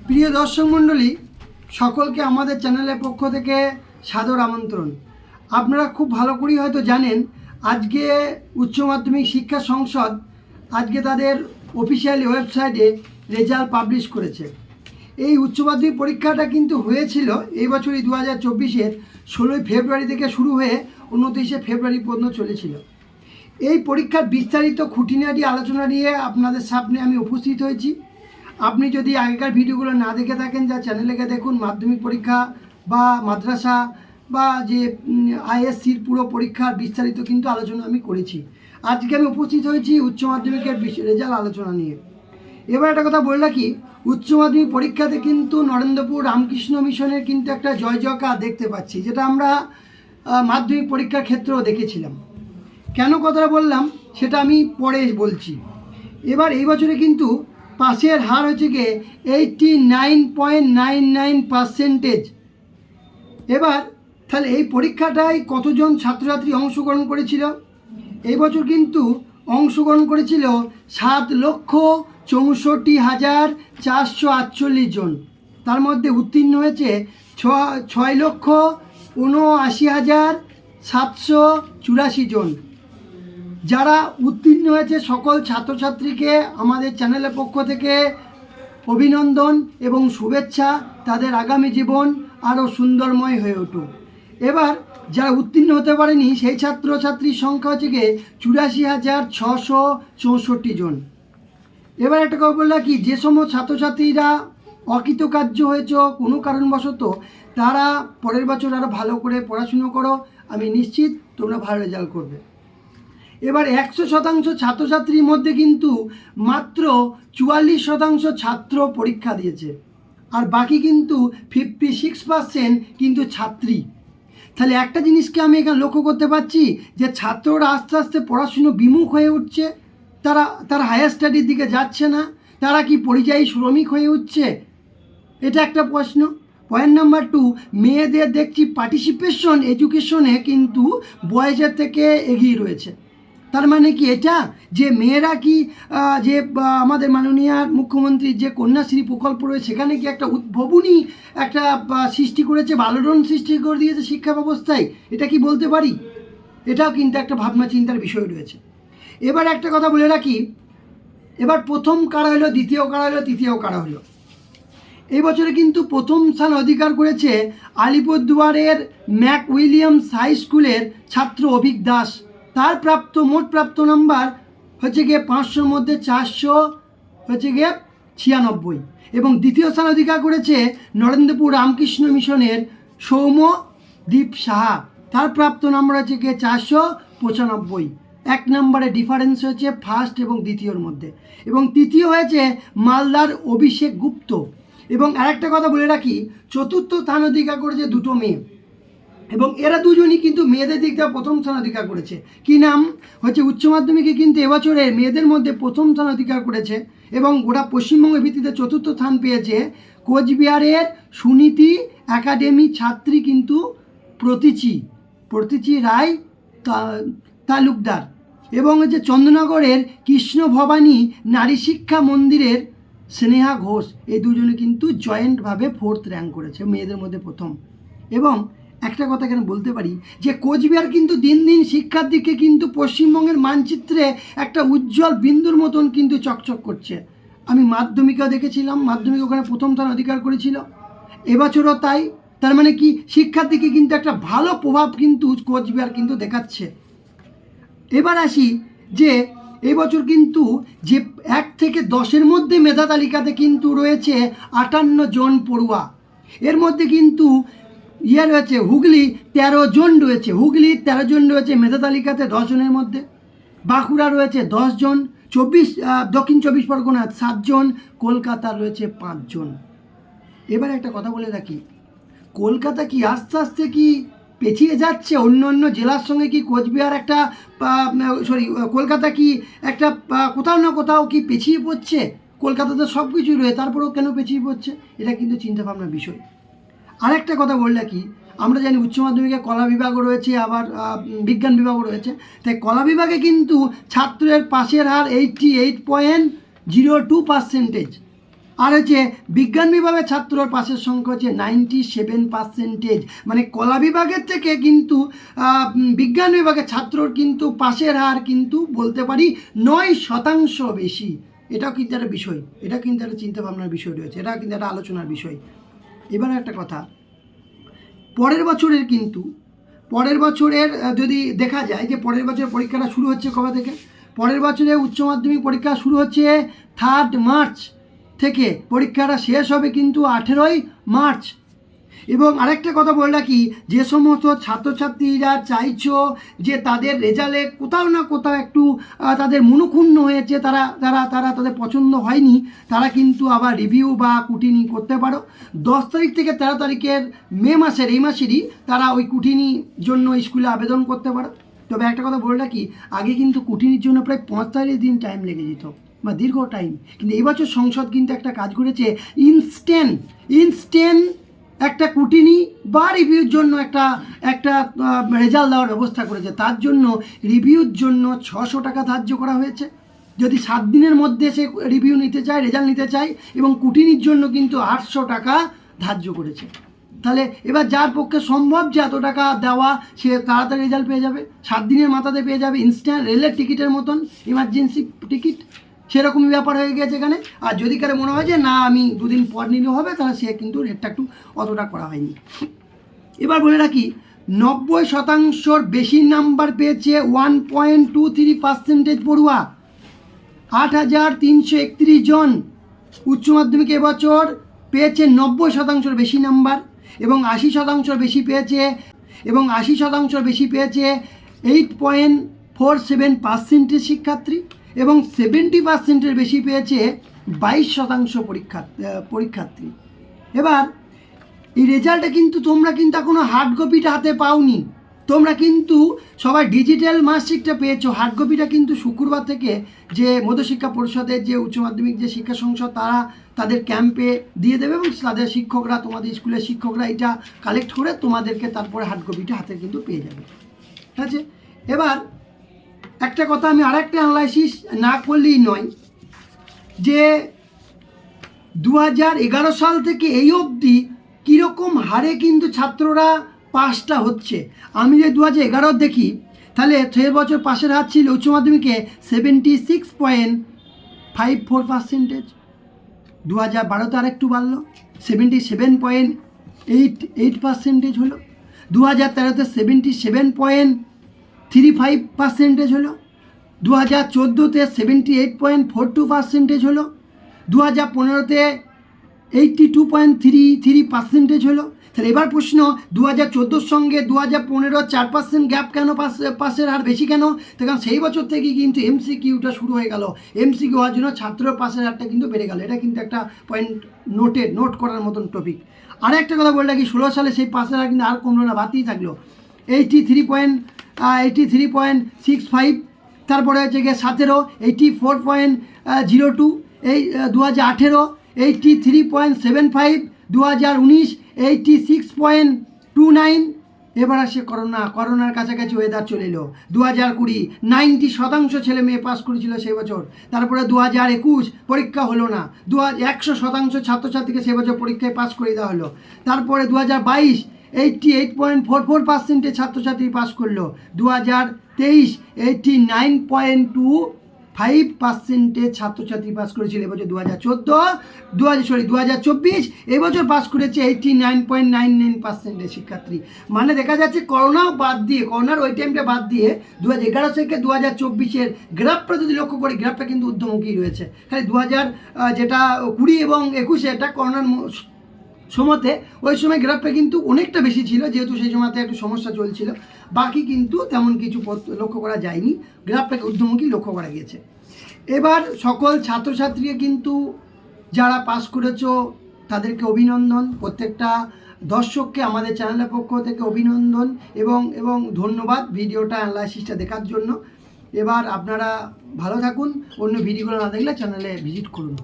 প্রিয় দর্শক মণ্ডলী, সকলকে আমাদের চ্যানেলের পক্ষ থেকে সাদর আমন্ত্রণ। আপনারা খুব ভালো করেই হয়তো জানেন, আজকে উচ্চ মাধ্যমিক শিক্ষা সংসদ আজকে তাদের অফিসিয়ালি ওয়েবসাইটে রেজাল্ট পাবলিশ করেছে। এই উচ্চ মাধ্যমিক পরীক্ষাটা কিন্তু হয়েছিল এই বছরই 2024-এর 16ই ফেব্রুয়ারি থেকে শুরু হয়ে 29শে ফেব্রুয়ারি পর্যন্ত চলেছিল। এই পরীক্ষার বিস্তারিত খুঁটিনাটি আলোচনা নিয়ে আপনাদের সামনে আমি উপস্থিত হয়েছি। আপনি যদি আগেকার ভিডিওগুলো না দেখে থাকেন, যা চ্যানেলে গিয়ে দেখুন। মাধ্যমিক পরীক্ষা বা মাদ্রাসা বা যে আইএসসির পুরো পরীক্ষার বিস্তারিত কিন্তু আলোচনা আমি করেছি। আজকে আমি উপস্থিত হয়েছি উচ্চ মাধ্যমিকের রেজাল্ট আলোচনা নিয়ে। এবার একটা কথা বলে রাখি, উচ্চ মাধ্যমিক পরীক্ষাতে কিন্তু নরেন্দ্রপুর রামকৃষ্ণ মিশনের কিন্তু একটা জয় জয়কার দেখতে পাচ্ছি, যেটা আমরা মাধ্যমিক পরীক্ষার ক্ষেত্রেও দেখেছিলাম। কেন কথাটা বললাম সেটা আমি পরে বলছি। এবার এই বছরে কিন্তু পাসের হার হচ্ছে গিয়ে 89.99%। এবার তাহলে এই পরীক্ষাটায় কতজন ছাত্রছাত্রী অংশগ্রহণ করেছিল? এই বছর কিন্তু অংশগ্রহণ করেছিল 7,64,448 জন। তার মধ্যে উত্তীর্ণ হয়েছে 6,79,784 জন। যারা উত্তীর্ণ হয়েছে সকল ছাত্রছাত্রীকে আমাদের চ্যানেলের পক্ষ থেকে অভিনন্দন এবং শুভেচ্ছা। তাদের আগামী জীবন আরও সুন্দরময় হয়ে উঠুক। এবার যারা উত্তীর্ণ হতে পারেনি সেই ছাত্রছাত্রীর সংখ্যা হচ্ছে গিয়ে 84,664 জন। এবার একটা কথা বললাম কি, যে সমস্ত ছাত্রছাত্রীরা অকৃতকার্য হয়েছ কোনো কারণবশত, তারা পরের বছর আরও ভালো করে পড়াশুনো করো, আমি নিশ্চিত তোমরা ভালো রেজাল্ট করবে। এবার 100% ছাত্রছাত্রীর মধ্যে কিন্তু মাত্র 44% ছাত্র পরীক্ষা দিয়েছে, আর বাকি কিন্তু 56% কিন্তু ছাত্রী। তাহলে একটা জিনিসকে আমি এখানে লক্ষ্য করতে পারছি যে ছাত্ররা আস্তে আস্তে পড়াশুনো বিমুখ হয়ে উঠছে। তারা হায়ার স্টাডির দিকে যাচ্ছে না। তারা কি পরিযায়ী শ্রমিক হয়ে উঠছে? এটা একটা প্রশ্ন। পয়েন্ট নাম্বার 2, মেয়েদের দেখছি পার্টিসিপেশন এডুকেশনে কিন্তু বয়েজের থেকে এগিয়ে রয়েছে। তার মানে কি এটা যে মেয়েরা কি যে আমাদের মাননীয় মুখ্যমন্ত্রীর যে কন্যাশ্রী প্রকল্প রয়েছে সেখানে কি একটা উদ্ভাবনী একটা সৃষ্টি করেছে, আলোড়ন সৃষ্টি করে দিয়েছে শিক্ষা ব্যবস্থায়? এটা কি বলতে পারি? এটাও কিন্তু একটা ভাবনা চিন্তার বিষয় রয়েছে। এবার একটা কথা বলে রাখি, এবার প্রথম কারা হলো, দ্বিতীয় কারা হলো, তৃতীয় কারা হলো। এই বছরে কিন্তু প্রথম স্থান অধিকার করেছে আলিপুরদুয়ারের ম্যাক উইলিয়ামস হাই স্কুলের ছাত্র অভিক দাস। তার মোট প্রাপ্ত নাম্বার হচ্ছে গিয়ে 500-র মধ্যে 496। এবং দ্বিতীয় স্থান অধিকার করেছে নরেন্দ্রপুর রামকৃষ্ণ মিশনের সৌম্যদীপ সাহা। তার প্রাপ্ত নাম্বার হচ্ছে গিয়ে 495। 1 নম্বরে ডিফারেন্স হয়েছে ফার্স্ট এবং দ্বিতীয়র মধ্যে। এবং তৃতীয় হয়েছে মালদার অভিষেক গুপ্ত। এবং আরেকটা কথা বলে রাখি, চতুর্থ স্থান অধিকার করেছে দুটো মেয়ে, এবং এরা দুজনই কিন্তু মেয়েদের দিক থেকে প্রথম স্থান অধিকার করেছে। কি নাম হচ্ছে, উচ্চ মাধ্যমিকে কিন্তু এবছরে মেয়েদের মধ্যে প্রথম স্থান অধিকার করেছে এবং গোটা পশ্চিমবঙ্গের ভিত্তিতে চতুর্থ স্থান পেয়েছে কোচবিহারের সুনীতি একাডেমি ছাত্রী কিন্তু প্রতীচি রায় তালুকদার। এবং হচ্ছে চন্দ্রনগরের কৃষ্ণ ভবানী নারী শিক্ষা মন্দিরের স্নেহা ঘোষ। এই দুজনে কিন্তু জয়েন্টভাবে 4th র্যাঙ্ক করেছে, মেয়েদের মধ্যে প্রথম। এবং একটা কথা কেন বলতে পারি যে কোচবিহার কিন্তু দিন দিন শিক্ষার দিকে কিন্তু পশ্চিমবঙ্গের মানচিত্রে একটা উজ্জ্বল বিন্দুর মতন কিন্তু চকচক করছে। আমি মাধ্যমিকেও দেখেছিলাম, মাধ্যমিক ওখানে প্রথম স্থান অধিকার করেছিল, এবছরও তাই। তার মানে কি, শিক্ষার দিকে কিন্তু একটা ভালো প্রভাব কিন্তু কোচবিহার কিন্তু দেখাচ্ছে। এবার আসি যে এবছর কিন্তু যে 1 থেকে 10-এর মধ্যে মেধা তালিকাতে কিন্তু রয়েছে 58 জন পড়ুয়া। এর মধ্যে কিন্তু রয়েছে হুগলি 13 জন রয়েছে, 13 জন রয়েছে মেধা তালিকাতে 10 জনের মধ্যে। বাঁকুড়া রয়েছে 10 জন, দক্ষিণ 24 পরগনা 7 জন, কলকাতা রয়েছে 5 জন। এবার একটা কথা বলে রাখি, কলকাতা কি আস্তে আস্তে কি পেছিয়ে যাচ্ছে অন্য অন্য জেলার সঙ্গে? কি কোচবিহার একটা কলকাতা কি একটা কোথাও না কোথাও কি পেছিয়ে পড়ছে? কলকাতাতে সব কিছুই রয়েছে, তারপরেও কেন পেছিয়ে পড়ছে? এটা কিন্তু চিন্তাভাবনার বিষয়। আরেকটা কথা বললে কি, আমরা জানি উচ্চ মাধ্যমিকে কলা বিভাগও রয়েছে, আবার বিজ্ঞান বিভাগও রয়েছে। তাই কলা বিভাগে কিন্তু ছাত্রের পাশের হার 88.02%। আর হচ্ছে বিজ্ঞান বিভাগের ছাত্রর পাশের সংখ্যা হচ্ছে 97%। মানে কলা বিভাগের থেকে কিন্তু বিজ্ঞান বিভাগের ছাত্রর কিন্তু পাশের হার কিন্তু বলতে পারি 9% বেশি। এটাও কিন্তু একটা বিষয়, এটা কিন্তু একটা চিন্তাভাবনার বিষয় রয়েছে, এটা কিন্তু একটা আলোচনার বিষয়। এবার একটা কথা, পরের বছরের যদি দেখা যায় যে পরের বছরের পরীক্ষাটা শুরু হচ্ছে কবে থেকে, পরের বছরে উচ্চ মাধ্যমিক পরীক্ষা শুরু হচ্ছে 3 মার্চ থেকে, পরীক্ষাটা শেষ হবে কিন্তু 18 মার্চ। এবং আরেকটা কথা বলে রাখি, যে সমস্ত ছাত্রছাত্রীরা চাইছো যে তাদের রেজাল্টে কোথাও না কোথাও একটু তাদের মনোক্ষুণ্ণ হয়েছে, তাদের পছন্দ হয়নি, তারা কিন্তু আবার রিভিউ বা কুটিনি করতে পারো। 10 তারিখ থেকে 13 তারিখের এই মাসেরই তারা ওই কুটিনির জন্য স্কুলে আবেদন করতে পারো। তবে একটা কথা বলে রাখি, আগে কিন্তু কুটিনির জন্য প্রায় 45 দিন টাইম লেগে যেত বা দীর্ঘ টাইম, কিন্তু এবছর সংসদ কিন্তু একটা কাজ করেছে, ইনস্ট্যান্ট একটা কুটিনি বা রিভিউর জন্য একটা রেজাল্ট দেওয়ার ব্যবস্থা করেছে। তার জন্য রিভিউর জন্য 600 টাকা ধার্য করা হয়েছে যদি 7 দিনের মধ্যে সে রিভিউ নিতে চায়, রেজাল্ট নিতে চায়, এবং কুটিনির জন্য কিন্তু 800 টাকা ধার্য করেছে। তাহলে এবার যার পক্ষে সম্ভব যে এত টাকা দেওয়া, সে তাড়াতাড়ি রেজাল্ট পেয়ে যাবে, 7 দিনের মাথাতে পেয়ে যাবে, ইনস্ট্যান্ট রেলের টিকিটের মতন, ইমার্জেন্সি টিকিট সেরকমই ব্যাপার হয়ে গেছে এখানে। আর যদি কারো মনে হয় যে না আমি 2 দিন পর নিলেও হবে, তাহলে সে কিন্তু রেটটা একটু অতটা করা হয়নি। এবার বলে রাখি, 90%র বেশি নাম্বার পেয়েছে 1.23% পড়ুয়া, 8,331 জন উচ্চ মাধ্যমিকে এবছর পেয়েছে 90%র বেশি নাম্বার, এবং 80%র বেশি পেয়েছে 8.47% শিক্ষার্থী, এবং 70%-এর বেশি পেয়েছে 22% পরীক্ষার্থী। এবার এই রেজাল্টে কিন্তু তোমরা কিন্তু এখনো হার্ড কপিটা হাতে পাওনি, তোমরা কিন্তু সবাই ডিজিটাল মার্কশিটটা পেয়েছো। হার্ড কপিটা কিন্তু শুক্রবার থেকে যে মধ্যশিক্ষা পরিষদের যে উচ্চ মাধ্যমিক যে শিক্ষা সংসদ তারা তাদের ক্যাম্পে দিয়ে দেবে, এবং তাদের শিক্ষকরা, তোমাদের স্কুলের শিক্ষকরা এটা কালেক্ট করে তোমাদেরকে তারপরে হার্ড কপিটা হাতে কিন্তু পেয়ে যাবে। ঠিক আছে, এবার একটা কথা আমি আরেকটা অ্যানালাইসিস না করলেই নয়, যে 2011 সাল থেকে এই অবধি কীরকম হারে কিন্তু ছাত্ররা পাসটা হচ্ছে। আমি যে 2011 দেখি, তাহলে 6 বছর পাশের হার ছিল উচ্চ মাধ্যমিকে 76.54%। 2012তে আরেকটু বাড়লো, 77.88% হলো। 2013তে 77.35% হলো। 2014তে 78.42% হলো। 2015তে 82.33% হলো। তাহলে এবার প্রশ্ন, 2014 সঙ্গে 2015 4% গ্যাপ কেন, পাসের হার বেশি কেন? কারণ সেই বছর থেকেই কিন্তু এমসিকিউটা শুরু হয়ে গেল, এমসিকিউ হওয়ার জন্য ছাত্রের পাসের হারটা কিন্তু বেড়ে গেল। এটা কিন্তু একটা পয়েন্ট নোট করার মতন টপিক। আর একটা কথা বলে রাখি, 16 সালে সেই পাসের হার কিন্তু আর কমলো না, বাড়তেই থাকলো, 83.65। তারপরে হচ্ছে গিয়ে 17 84.02, এই 2018 83.75, 2019 86.29। এবার আসে করোনার কাছাকাছি ওয়েদার চলে এলো। 2020 90% ছেলে মেয়ে পাস করেছিল সেই বছর। তারপরে 2021 পরীক্ষা হলো না, 100% ছাত্রছাত্রীকে সে বছর পরীক্ষায় পাস করে দেওয়া হলো। তারপরে 2022 88.44% ছাত্রছাত্রী পাস করলো। 2023 89.25% ছাত্রছাত্রী পাস করেছিল এবছর। 2024 এবছর পাস করেছে 89.99% শিক্ষার্থী। মানে দেখা যাচ্ছে করোনার ওই টাইমটা বাদ দিয়ে 2011 থেকে 2024 গ্রাফটা যদি লক্ষ্য করি, গ্রাফটা কিন্তু ঊর্ধ্বমুখী রয়েছে। খালি 2020 এবং 21 এটা করোনার সময়তে, ওই সময় গ্রাফটা কিন্তু অনেকটা বেশি ছিল, যেহেতু সেই সময়তে একটু সমস্যা চলছিল। বাকি কিন্তু তেমন কিছু লক্ষ্য করা যায়নি, গ্রাফটাকে ঊর্ধ্বমুখী লক্ষ্য করা গিয়েছে। এবার সকল ছাত্রছাত্রীকে কিন্তু যারা পাস করেছো তাদেরকে অভিনন্দন, প্রত্যেকটা দর্শককে আমাদের চ্যানেলের পক্ষ থেকে অভিনন্দন এবং ধন্যবাদ ভিডিওটা অ্যানালাইসিসটা দেখার জন্য। এবার আপনারা ভালো থাকুন, অন্য ভিডিওগুলো না দেখলে চ্যানেলে ভিজিট করুন।